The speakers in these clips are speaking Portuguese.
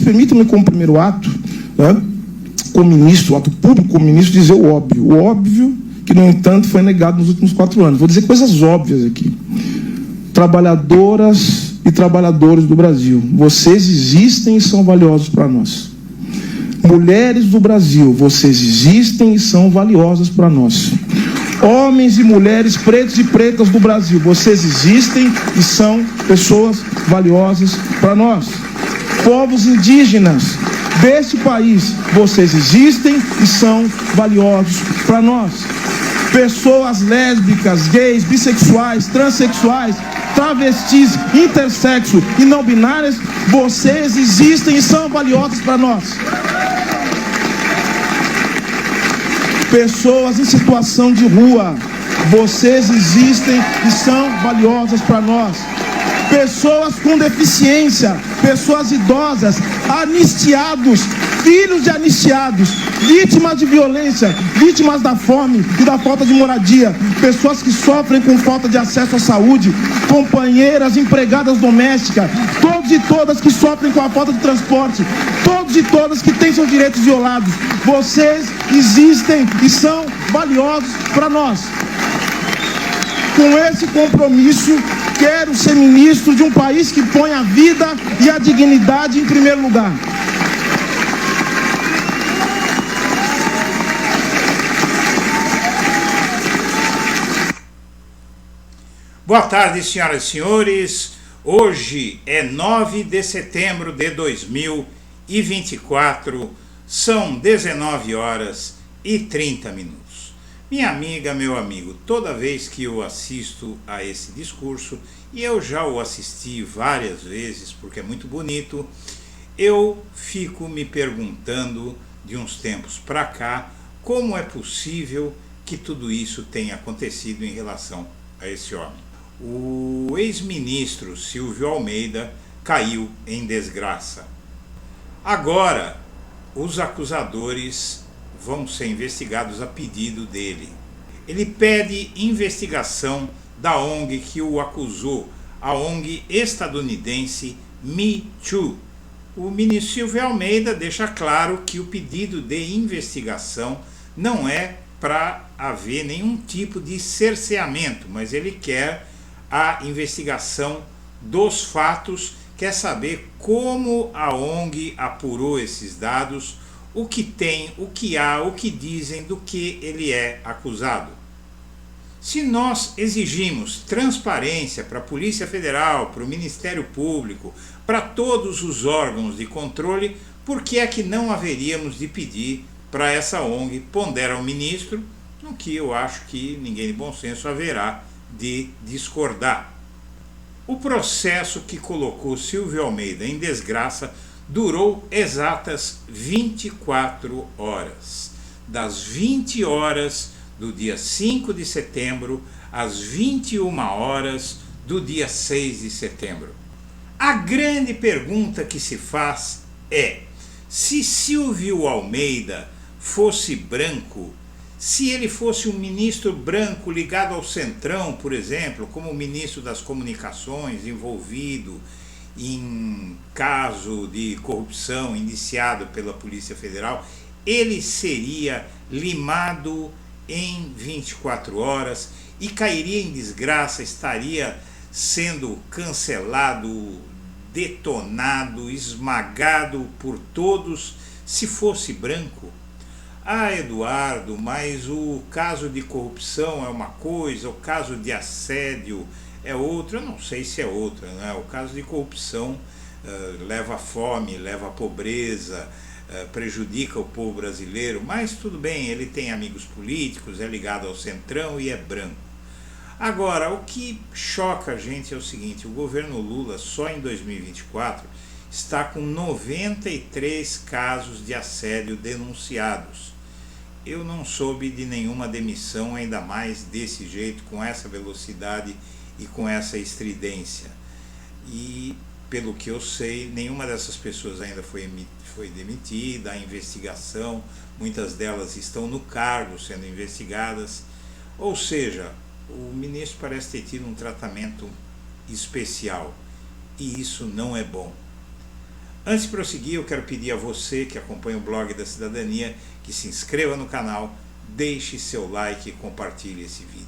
permitam-me, como primeiro ato, né, como ministro, ato público como ministro, dizer o óbvio que, no entanto, foi negado nos últimos 4 anos. Vou dizer coisas óbvias aqui. Trabalhadoras e trabalhadores do Brasil, vocês existem e são valiosos para nós. Mulheres do Brasil, vocês existem e são valiosas para nós. Homens e mulheres, pretos e pretas do Brasil, vocês existem e são pessoas valiosas para nós. Povos indígenas deste país, vocês existem e são valiosos para nós. Pessoas lésbicas, gays, bissexuais, transexuais, travestis, intersexo e não binárias, vocês existem e são valiosas para nós. Pessoas em situação de rua, vocês existem e são valiosas para nós. Pessoas com deficiência, pessoas idosas, anistiados, filhos de anistiados, vítimas de violência, vítimas da fome e da falta de moradia, pessoas que sofrem com falta de acesso à saúde, companheiras, empregadas domésticas, todos e todas que sofrem com a falta de transporte, todos e todas que têm seus direitos violados, vocês existem e são valiosos para nós. Com esse compromisso, quero ser ministro de um país que põe a vida e a dignidade em primeiro lugar. Boa tarde, senhoras e senhores. Hoje é 9 de setembro de 2024, são 19 horas e 30 minutos. Minha amiga, meu amigo, toda vez que eu assisto a esse discurso, e eu já o assisti várias vezes porque é muito bonito, eu fico me perguntando de uns tempos para cá como é possível que tudo isso tenha acontecido em relação a esse homem. O ex-ministro Silvio Almeida caiu em desgraça. Agora, os acusadores vão ser investigados a pedido dele. Ele pede investigação da ONG que o acusou, a ONG estadunidense Me Too. O ministro Silvio Almeida deixa claro que o pedido de investigação não é para haver nenhum tipo de cerceamento, mas ele quer a investigação dos fatos, quer saber como a ONG apurou esses dados, o que tem, o que há, o que dizem, do que ele é acusado. Se nós exigimos transparência para a Polícia Federal, para o Ministério Público, para todos os órgãos de controle, por que é que não haveríamos de pedir para essa ONG ponderar ao ministro, no que eu acho que ninguém de bom senso haverá de discordar. O processo que colocou Silvio Almeida em desgraça durou exatas 24 horas. Das 20 horas do dia 5 de setembro às 21 horas do dia 6 de setembro. A grande pergunta que se faz é: se Silvio Almeida fosse branco, se ele fosse um ministro branco ligado ao Centrão, por exemplo, como ministro das Comunicações, envolvido em caso de corrupção indiciado pela Polícia Federal, ele seria limado em 24 horas e cairia em desgraça, estaria sendo cancelado, detonado, esmagado por todos se fosse branco. Ah, Eduardo, mas o caso de corrupção é uma coisa, o caso de assédio é outro. Eu não sei se é outra, né? O caso de corrupção leva à fome, leva à pobreza, prejudica o povo brasileiro, mas tudo bem, ele tem amigos políticos, é ligado ao Centrão e é branco. Agora, o que choca a gente é o seguinte: o governo Lula só em 2024 está com 93 casos de assédio denunciados. Eu não soube de nenhuma demissão, ainda mais desse jeito, com essa velocidade e com essa estridência. E, pelo que eu sei, nenhuma dessas pessoas ainda foi demitida, a investigação, muitas delas estão no cargo sendo investigadas. Ou seja, o ministro parece ter tido um tratamento especial, e isso não é bom. Antes de prosseguir, eu quero pedir a você que acompanha o blog da Cidadania que se inscreva no canal, deixe seu like e compartilhe esse vídeo.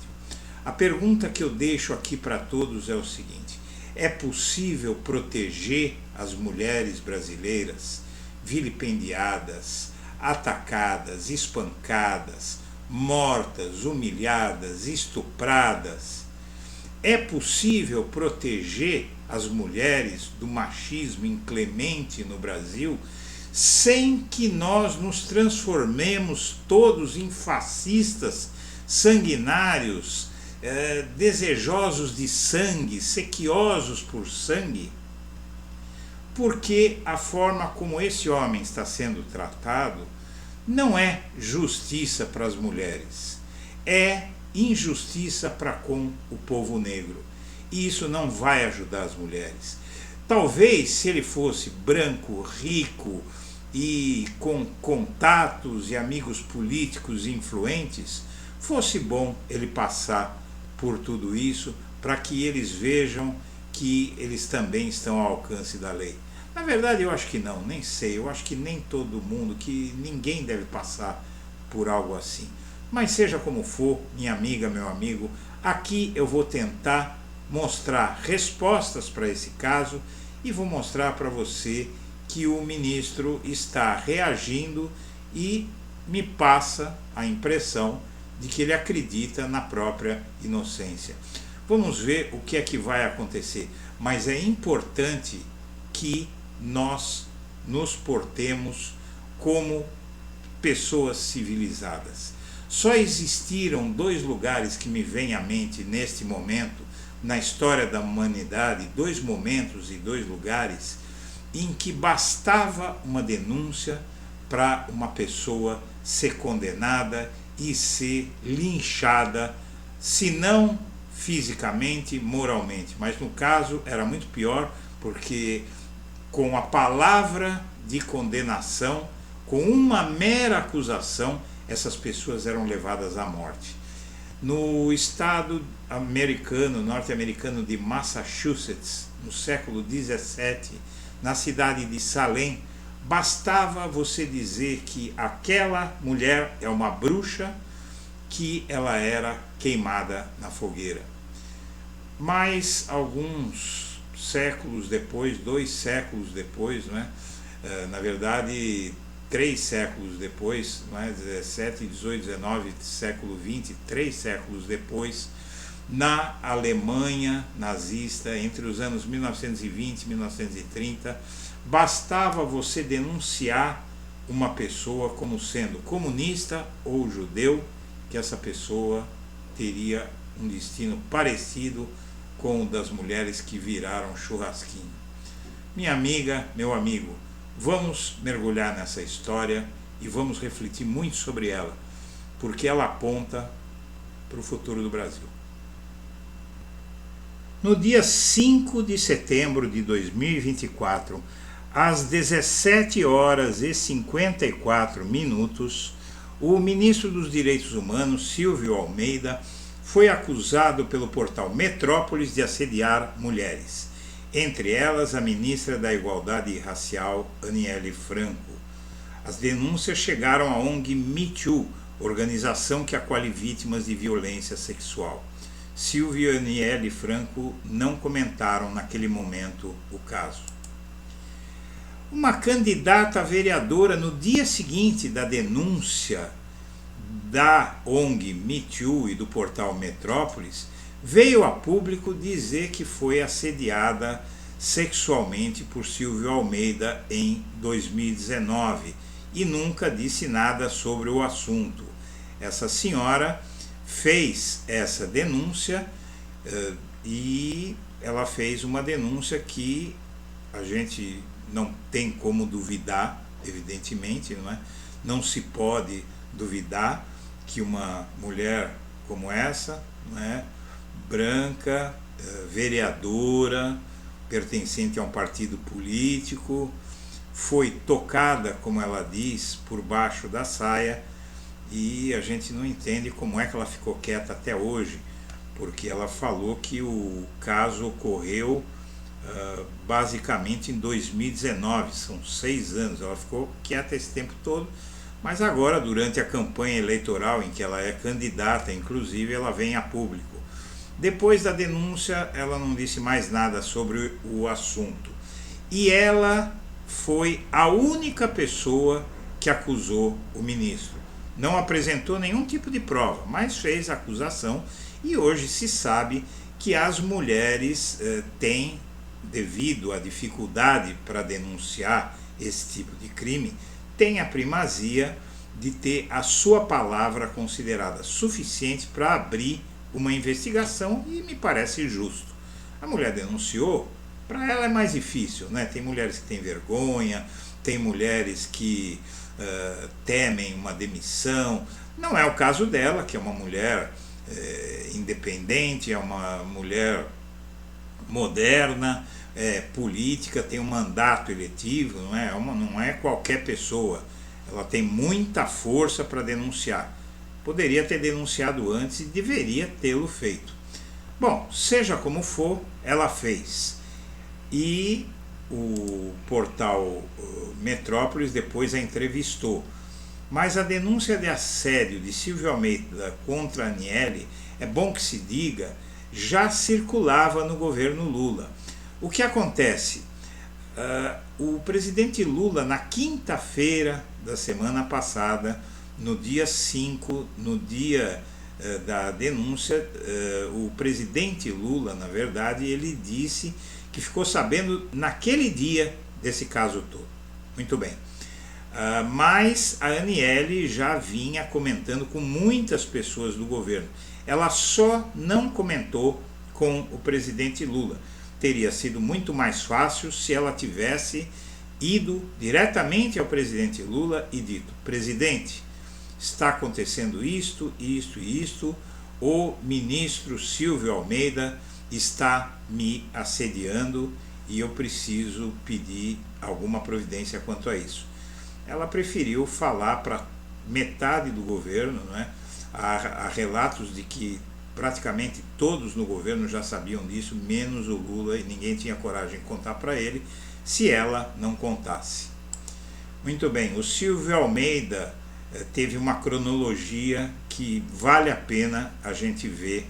A pergunta que eu deixo aqui para todos é o seguinte: é possível proteger as mulheres brasileiras vilipendiadas, atacadas, espancadas, mortas, humilhadas, estupradas? É possível proteger as mulheres do machismo inclemente no Brasil sem que nós nos transformemos todos em fascistas, sanguinários, desejosos de sangue, sequiosos por sangue? Porque a forma como esse homem está sendo tratado não é justiça para as mulheres, é injustiça para com o povo negro. E isso não vai ajudar as mulheres. Talvez se ele fosse branco, rico e com contatos e amigos políticos influentes, fosse bom ele passar por tudo isso para que eles vejam que eles também estão ao alcance da lei. Na verdade eu acho que não, nem sei, eu acho que nem todo mundo, que ninguém deve passar por algo assim. Mas seja como for, minha amiga, meu amigo, aqui eu vou tentar mostrar respostas para esse caso e vou mostrar para você que o ministro está reagindo e me passa a impressão de que ele acredita na própria inocência. Vamos ver o que é que vai acontecer, mas é importante que nós nos portemos como pessoas civilizadas. Só existiram dois lugares que me vêm à mente neste momento, na história da humanidade, dois momentos e dois lugares em que bastava uma denúncia para uma pessoa ser condenada e ser linchada, se não fisicamente, moralmente. Mas no caso era muito pior, porque com a palavra de condenação, com uma mera acusação, essas pessoas eram levadas à morte. No estado norte-americano de Massachusetts, no século XVII, na cidade de Salem, bastava você dizer que aquela mulher é uma bruxa, que ela era queimada na fogueira. Mas alguns séculos depois, 2 séculos depois, na verdade 3 séculos depois, 17, 18, 19, século 20, 3 séculos depois, na Alemanha nazista, entre os anos 1920 e 1930, bastava você denunciar uma pessoa como sendo comunista ou judeu, que essa pessoa teria um destino parecido com o das mulheres que viraram churrasquinho. Minha amiga, meu amigo, vamos mergulhar nessa história e vamos refletir muito sobre ela, porque ela aponta para o futuro do Brasil. No dia 5 de setembro de 2024, às 17 horas e 54 minutos, o ministro dos Direitos Humanos, Silvio Almeida, foi acusado pelo portal Metrópolis de assediar mulheres, entre elas a ministra da Igualdade Racial, Aniele Franco. As denúncias chegaram à ONG Me Too, organização que acolhe vítimas de violência sexual. Silvio e Aniele Franco não comentaram naquele momento o caso. Uma candidata a vereadora, no dia seguinte da denúncia da ONG Me Too e do portal Metrópolis, veio a público dizer que foi assediada sexualmente por Silvio Almeida em 2019 e nunca disse nada sobre o assunto. Essa senhora fez essa denúncia e ela fez uma denúncia que a gente não tem como duvidar, evidentemente, não se pode duvidar que uma mulher como essa, branca, vereadora, pertencente a um partido político, foi tocada, como ela diz, por baixo da saia, e a gente não entende como é que ela ficou quieta até hoje, porque ela falou que o caso ocorreu basicamente em 2019, são 6 anos, ela ficou quieta esse tempo todo, mas agora, durante a campanha eleitoral em que ela é candidata, inclusive, ela vem a público. Depois da denúncia, ela não disse mais nada sobre o assunto. E ela foi a única pessoa que acusou o ministro. Não apresentou nenhum tipo de prova, mas fez a acusação, e hoje se sabe que as mulheres têm, devido à dificuldade para denunciar esse tipo de crime, têm a primazia de ter a sua palavra considerada suficiente para abrir uma investigação, e me parece justo. A mulher denunciou, para ela é mais difícil, né? Tem mulheres que têm vergonha, tem mulheres que temem uma demissão. Não é o caso dela, que é uma mulher independente, é uma mulher moderna, política, tem um mandato eletivo, não é qualquer pessoa. Ela tem muita força para denunciar. Poderia ter denunciado antes e deveria tê-lo feito. Bom, seja como for, ela fez. E o portal Metrópolis depois a entrevistou. Mas a denúncia de assédio de Silvio Almeida contra a Aniele, é bom que se diga, já circulava no governo Lula. O que acontece? O presidente Lula, na quinta-feira da semana passada, no dia 5, no dia da denúncia, o presidente Lula, na verdade, ele disse que ficou sabendo naquele dia desse caso todo. Muito bem. Mas a Aniele já vinha comentando com muitas pessoas do governo. Ela só não comentou com o presidente Lula. Teria sido muito mais fácil se ela tivesse ido diretamente ao presidente Lula e dito: presidente, está acontecendo isto, isto e isto, o ministro Silvio Almeida está me assediando e eu preciso pedir alguma providência quanto a isso. Ela preferiu falar para metade do governo, né? Há relatos de que praticamente todos no governo já sabiam disso, menos o Lula, e ninguém tinha coragem de contar para ele se ela não contasse. Muito bem, o Silvio Almeida teve uma cronologia que vale a pena a gente ver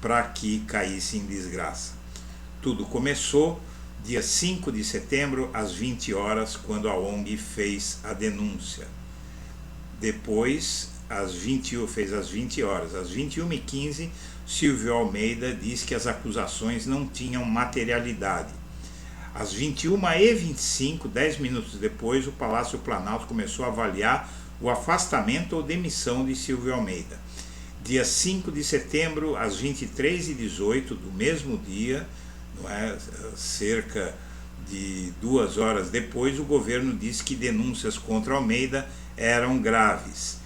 para que caísse em desgraça. Tudo começou dia 5 de setembro, às 20 horas, quando a ONG fez a denúncia. Depois, fez às 20 horas. Às 21h15, Silvio Almeida disse que as acusações não tinham materialidade. Às 21h25, 10 minutos depois, o Palácio Planalto começou a avaliar o afastamento ou demissão de Silvio Almeida. Dia 5 de setembro, às 23h18 do mesmo dia, cerca de 2 horas depois, o governo disse que denúncias contra Almeida eram graves.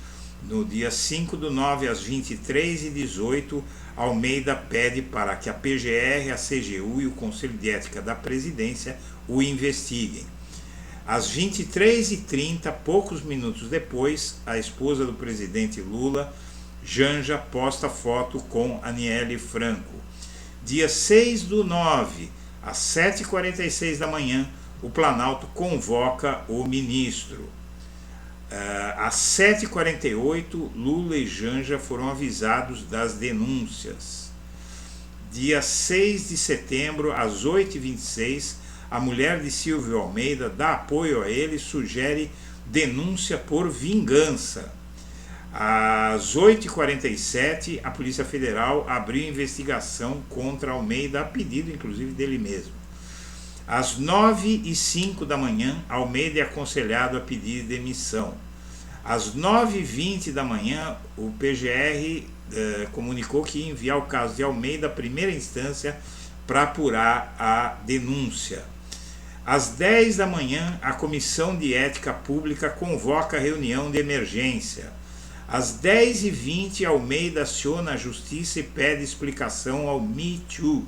No dia 5/9, às 23h18, Almeida pede para que a PGR, a CGU e o Conselho de Ética da Presidência o investiguem. Às 23h30, poucos minutos depois, a esposa do presidente Lula, Janja, posta foto com Aniele Franco. Dia 6/9, às 7h46 da manhã, o Planalto convoca o ministro. Às 7h48, Lula e Janja foram avisados das denúncias. Dia 6 de setembro, às 8h26, a mulher de Silvio Almeida dá apoio a ele e sugere denúncia por vingança. Às 8h47, a Polícia Federal abriu investigação contra Almeida, a pedido inclusive dele mesmo. Às 9h05 da manhã, Almeida é aconselhado a pedir demissão. Às 9h20 da manhã, o PGR comunicou que ia enviar o caso de Almeida à primeira instância para apurar a denúncia. Às 10 da manhã, a Comissão de Ética Pública convoca a reunião de emergência. Às 10h20, Almeida aciona a Justiça e pede explicação ao Me Too.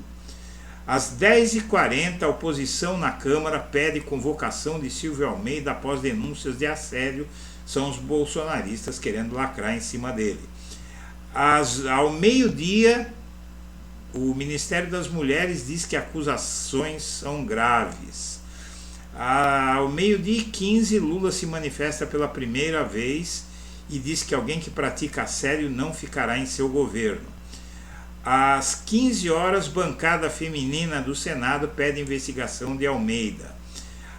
Às 10h40, a oposição na Câmara pede convocação de Silvio Almeida após denúncias de assédio. São os bolsonaristas querendo lacrar em cima dele. Ao meio-dia, o Ministério das Mulheres diz que acusações são graves. Ao 12h15, Lula se manifesta pela primeira vez e diz que alguém que pratica assédio não ficará em seu governo. Às 15 horas, bancada feminina do Senado pede investigação de Almeida.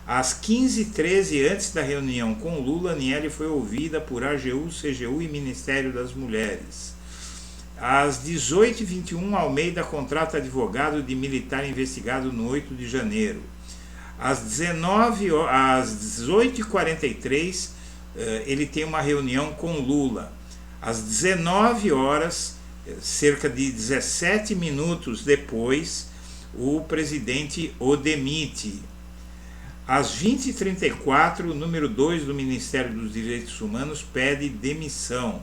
Às 15h13, antes da reunião com Lula, Aniele foi ouvida por AGU, CGU e Ministério das Mulheres. Às 18h21, Almeida contrata advogado de militar investigado no 8 de janeiro. Às 18h43, ele tem uma reunião com Lula. Às 19 horas, cerca de 17 minutos depois, o presidente o demite. Às 20h34, o número 2 do Ministério dos Direitos Humanos pede demissão.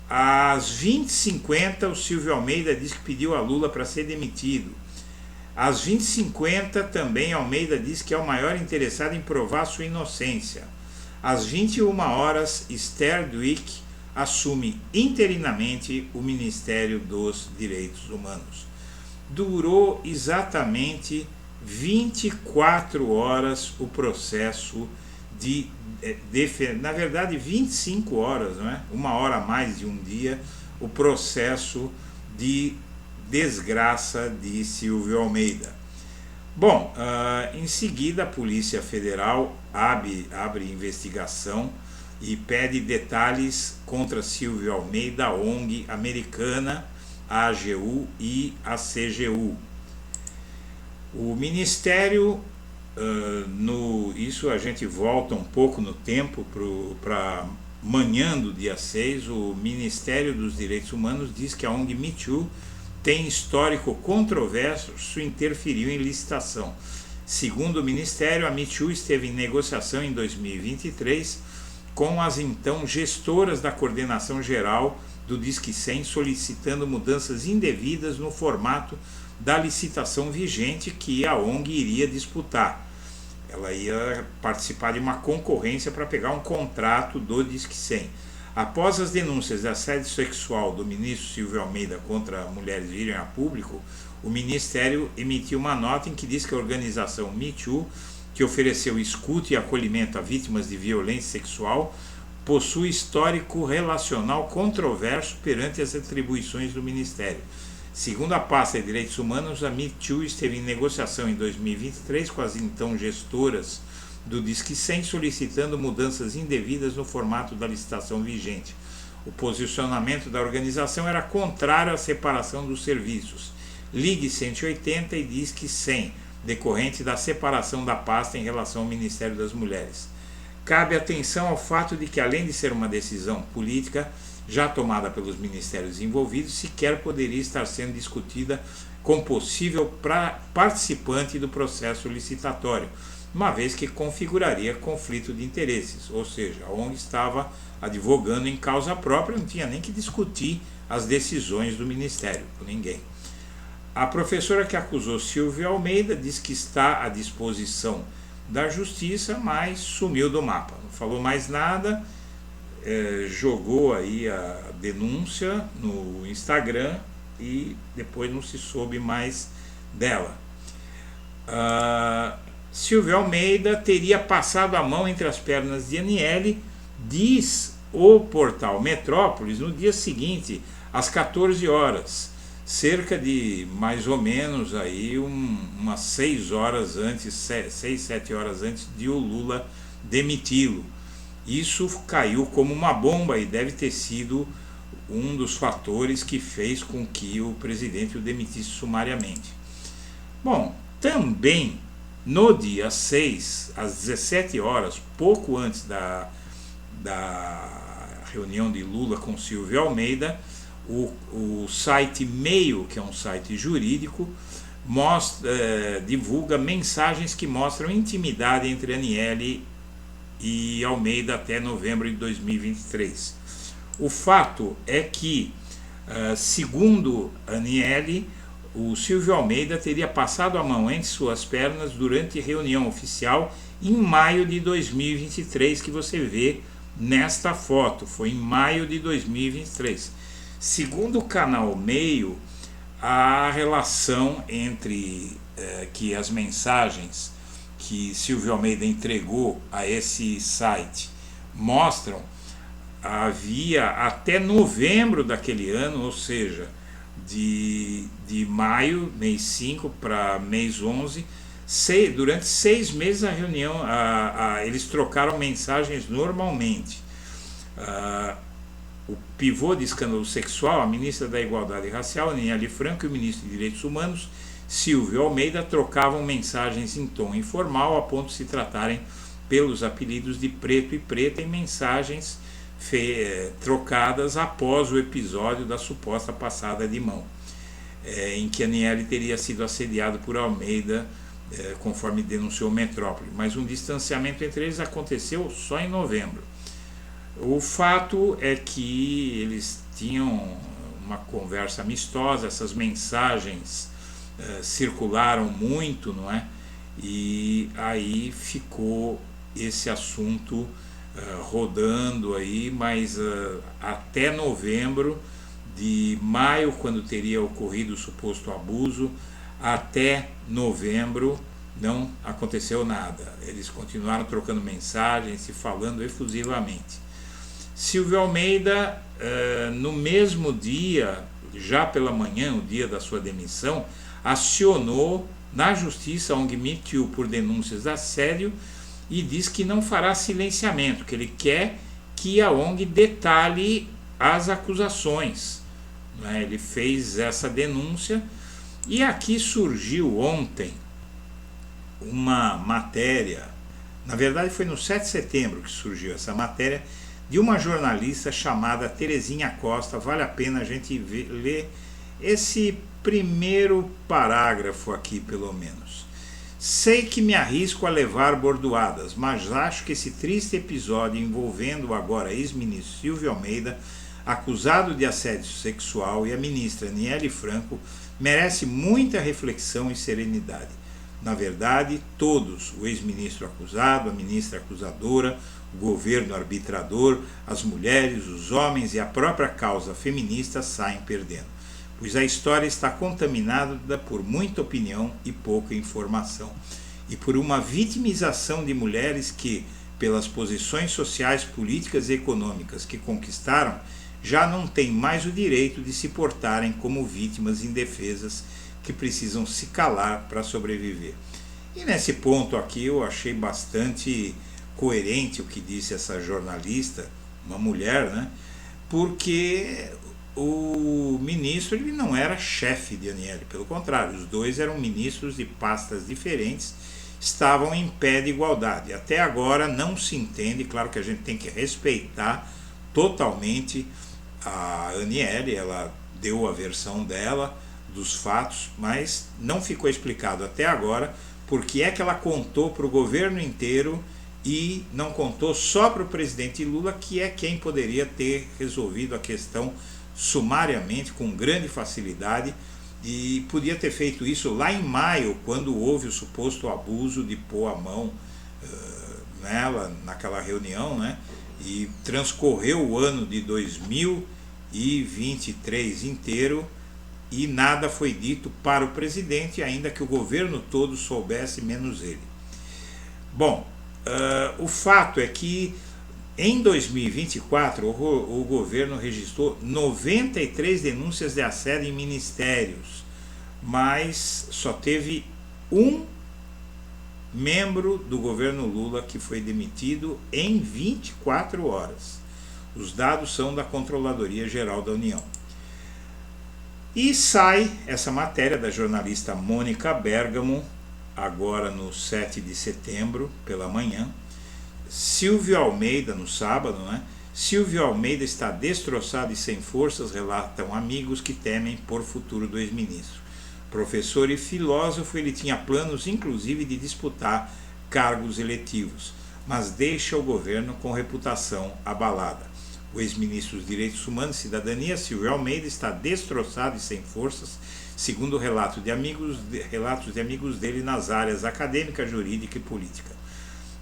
Às 20h50, o Silvio Almeida diz que pediu a Lula para ser demitido. Às 20h50, também Almeida diz que é o maior interessado em provar sua inocência. Às 21 horas, Esther Duick assume interinamente o Ministério dos Direitos Humanos. Durou exatamente 24 horas o processo na verdade 25 horas, não é? Uma hora a mais de um dia, o processo de desgraça de Silvio Almeida. Bom, em seguida a Polícia Federal abre investigação e pede detalhes contra Silvio Almeida, a ONG americana, a AGU e a CGU. O Ministério, isso a gente volta um pouco no tempo para manhã do dia 6, o Ministério dos Direitos Humanos diz que a ONG Me Too tem histórico controverso, interferiu em licitação. Segundo o Ministério, a Me Too esteve em negociação em 2023 com as então gestoras da coordenação geral do Disque 100, solicitando mudanças indevidas no formato da licitação vigente que a ONG iria disputar. Ela ia participar de uma concorrência para pegar um contrato do Disque 100. Após as denúncias de assédio sexual do ministro Silvio Almeida contra mulheres virem a público, o Ministério emitiu uma nota em que diz que a organização Me Too, que ofereceu escuta e acolhimento a vítimas de violência sexual, possui histórico relacional controverso perante as atribuições do Ministério. Segundo a pasta de Direitos Humanos, a Me Too esteve em negociação em 2023 com as então gestoras do Disque 100, solicitando mudanças indevidas no formato da licitação vigente. O posicionamento da organização era contrário à separação dos serviços. Ligue 180 e Disque 100, decorrente da separação da pasta em relação ao Ministério das Mulheres. Cabe atenção ao fato de que, além de ser uma decisão política já tomada pelos ministérios envolvidos, sequer poderia estar sendo discutida com possível participante do processo licitatório, uma vez que configuraria conflito de interesses, ou seja, a ONG estava advogando em causa própria, não tinha nem que discutir as decisões do Ministério com ninguém. A professora que acusou Silvio Almeida diz que está à disposição da Justiça, mas sumiu do mapa, não falou mais nada, jogou aí a denúncia no Instagram e depois não se soube mais dela. Silvio Almeida teria passado a mão entre as pernas de Aniele, diz o portal Metrópolis, no dia seguinte, às 14 horas, cerca de mais ou menos aí umas 6 horas antes, 6, 7 horas antes de o Lula demiti-lo. Isso caiu como uma bomba e deve ter sido um dos fatores que fez com que o presidente o demitisse sumariamente. Bom, também no dia 6, às 17 horas, pouco antes da reunião de Lula com Silvio Almeida, o site Meio, que é um site jurídico, divulga mensagens que mostram intimidade entre Aniele e Almeida até novembro de 2023. O fato é que, segundo Aniele, o Silvio Almeida teria passado a mão entre suas pernas durante reunião oficial em maio de 2023, que você vê nesta foto, foi em maio de 2023. Segundo o canal Meio, a relação entre que as mensagens que Silvio Almeida entregou a esse site mostram, havia até novembro daquele ano, ou seja, de maio, mês 5 para mês 11, durante 6 meses a reunião, eles trocaram mensagens normalmente. O pivô de escândalo sexual, a ministra da Igualdade Racial, Aniele Franco, e o ministro de Direitos Humanos, Silvio Almeida, trocavam mensagens em tom informal, a ponto de se tratarem pelos apelidos de Preto e Preta, em mensagens trocadas após o episódio da suposta passada de mão, em que Aniele teria sido assediado por Almeida, conforme denunciou Metrópole, mas um distanciamento entre eles aconteceu só em novembro. O fato é que eles tinham uma conversa amistosa, essas mensagens circularam muito, não é? E aí ficou esse assunto rodando aí, mas até novembro, de maio, quando teria ocorrido o suposto abuso, até novembro não aconteceu nada. Eles continuaram trocando mensagens, se falando efusivamente. Silvio Almeida, no mesmo dia, já pela manhã, o dia da sua demissão, acionou na justiça a ONG Me Too por denúncias de assédio e diz que não fará silenciamento, que ele quer que a ONG detalhe as acusações. Ele fez essa denúncia e aqui surgiu ontem uma matéria, na verdade foi no 7 de setembro que surgiu essa matéria, de uma jornalista chamada Terezinha Costa. Vale a pena a gente ler esse primeiro parágrafo aqui, pelo menos. Sei que me arrisco a levar bordoadas, mas acho que esse triste episódio envolvendo o agora ex-ministro Silvio Almeida, acusado de assédio sexual, e a ministra Aniele Franco, merece muita reflexão e serenidade. Na verdade, todos, o ex-ministro acusado, a ministra acusadora, o governo arbitrador, as mulheres, os homens e a própria causa feminista saem perdendo, pois a história está contaminada por muita opinião e pouca informação, e por uma vitimização de mulheres que, pelas posições sociais, políticas e econômicas que conquistaram, já não têm mais o direito de se portarem como vítimas indefesas que precisam se calar para sobreviver. E nesse ponto aqui eu achei bastante coerente o que disse essa jornalista, uma mulher, né? Porque o ministro, ele não era chefe de Aniele, pelo contrário, os dois eram ministros de pastas diferentes, estavam em pé de igualdade. Até agora não se entende, claro que a gente tem que respeitar totalmente a Aniele, ela deu a versão dela dos fatos, mas não ficou explicado até agora por que é que ela contou para o governo inteiro e não contou só para o presidente Lula, que é quem poderia ter resolvido a questão sumariamente, com grande facilidade, e podia ter feito isso lá em maio, quando houve o suposto abuso de pôr a mão nela, naquela reunião, né? E transcorreu o ano de 2023 inteiro e nada foi dito para o presidente, ainda que o governo todo soubesse, menos ele. Bom, o fato é que em 2024 o governo registrou 93 denúncias de assédio em ministérios, mas só teve um membro do governo Lula que foi demitido em 24 horas. Os dados são da Controladoria Geral da União. E sai essa matéria da jornalista Mônica Bergamo, agora no 7 de setembro, pela manhã. Silvio Almeida, no sábado, né? Silvio Almeida está destroçado e sem forças, relatam amigos que temem por futuro do ex-ministro. Professor e filósofo, ele tinha planos inclusive de disputar cargos eletivos, mas deixa o governo com reputação abalada. O ex-ministro dos Direitos Humanos e Cidadania, Silvio Almeida, está destroçado e sem forças, segundo relatos de amigos dele nas áreas acadêmica, jurídica e política.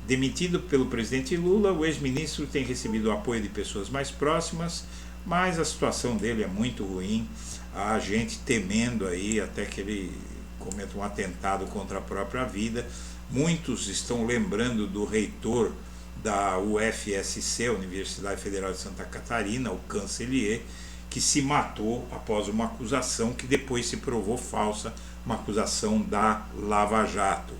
Demitido pelo presidente Lula, o ex-ministro tem recebido o apoio de pessoas mais próximas, mas a situação dele é muito ruim. há gente temendo aí até que ele cometa um atentado contra a própria vida. Muitos estão lembrando do reitor da UFSC, Universidade Federal de Santa Catarina, o Cancelier, que se matou após uma acusação que depois se provou falsa, uma acusação da Lava Jato.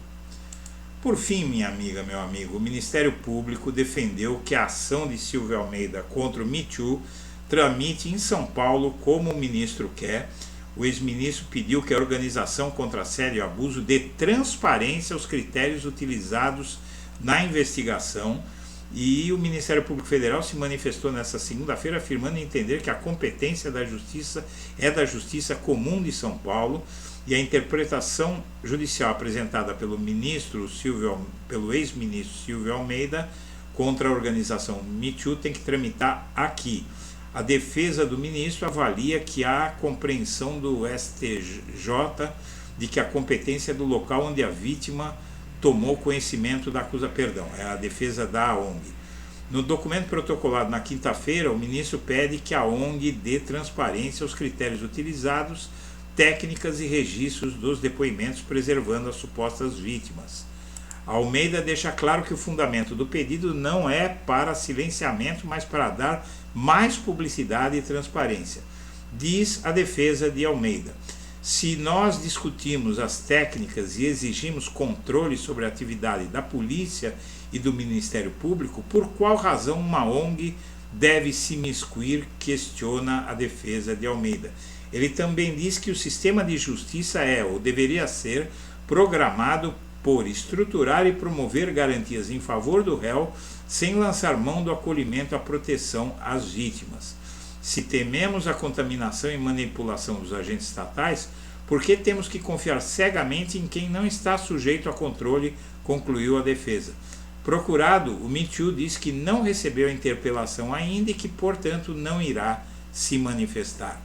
Por fim, minha amiga, meu amigo, o Ministério Público defendeu que a ação de Silvio Almeida contra o Me Too tramite em São Paulo como o ministro quer. O ex-ministro pediu que a organização contra assédio e abuso dê transparência aos critérios utilizados na investigação, e o Ministério Público Federal se manifestou nesta segunda-feira afirmando entender que a competência da Justiça é da Justiça Comum de São Paulo e a interpretação judicial apresentada pelo ex-ministro Silvio Almeida contra a organização Me Too tem que tramitar aqui. A defesa do ministro avalia que há compreensão do STJ de que a competência é do local onde a vítima tomou conhecimento da acusação, é a defesa da ONG. No documento protocolado na quinta-feira, o ministro pede que a ONG dê transparência aos critérios utilizados, técnicas e registros dos depoimentos, preservando as supostas vítimas. Almeida deixa claro que o fundamento do pedido não é para silenciamento, mas para dar mais publicidade e transparência. Diz a defesa de Almeida: se nós discutimos as técnicas e exigimos controle sobre a atividade da polícia e do Ministério Público, por qual razão uma ONG deve se imiscuir? Questiona a defesa de Almeida. Ele também diz que o sistema de justiça é, ou deveria ser, programado por estruturar e promover garantias em favor do réu, sem lançar mão do acolhimento à proteção às vítimas. Se tememos a contaminação e manipulação dos agentes estatais, por que temos que confiar cegamente em quem não está sujeito a controle? Concluiu a defesa. Procurado, o Me Too diz que não recebeu a interpelação ainda e que, portanto, não irá se manifestar.